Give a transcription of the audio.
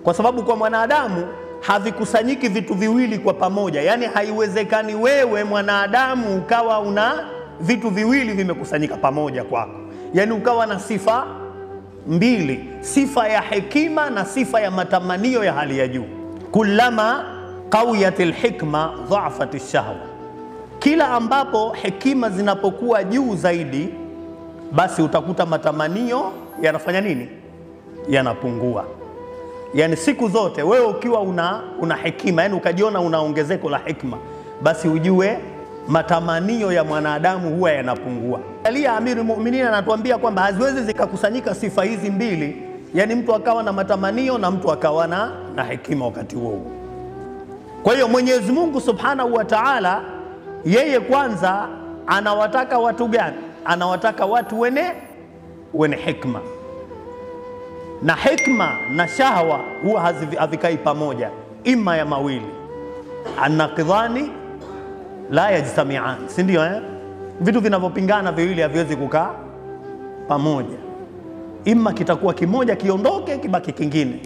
Kwa sababu kwa mwanadamu havikusanyiki vitu viwili kwa pamoja. Yani haiwezekani wewe mwanadamu ukawa una vitu viwili vimekusanyika pamoja kwako. Yani ukawa na sifa mbili, sifa ya hekima na sifa ya matamanio ya hali ya juu. Kullama qawiyatil hikma dha'afatish shahwa, kila ambapo hekima zinapokuwa juu zaidi, basi utakuta matamanio yanafanya nini? Yanapungua. Yani siku zote wewe ukiwa una hekima, yani ukajiona una ongezeko la hekima, basi ujue matamanio ya mwanadamu huwa yanapungua. Alia Amirul Mu'minin anatuambia kwamba haziwezi zikakusanyika sifa hizi mbili, yani mtu akawa na matamanio na mtu akawa na hekima wakati huo. Kwa hiyo Mwenyezi Mungu Subhanahu wa Ta'ala, yeye kwanza anawataka watu gani? Anawataka watu wene hikma. Na hikma na shahwa huwa havikai pamoja, ima ya mawili. An-naqidhani la yajtami'an, si ndio Vitu vinavyopingana viwili haviwezi kukaa pamoja. Ima kitakuwa kimoja kiondoke, kibaki kingine.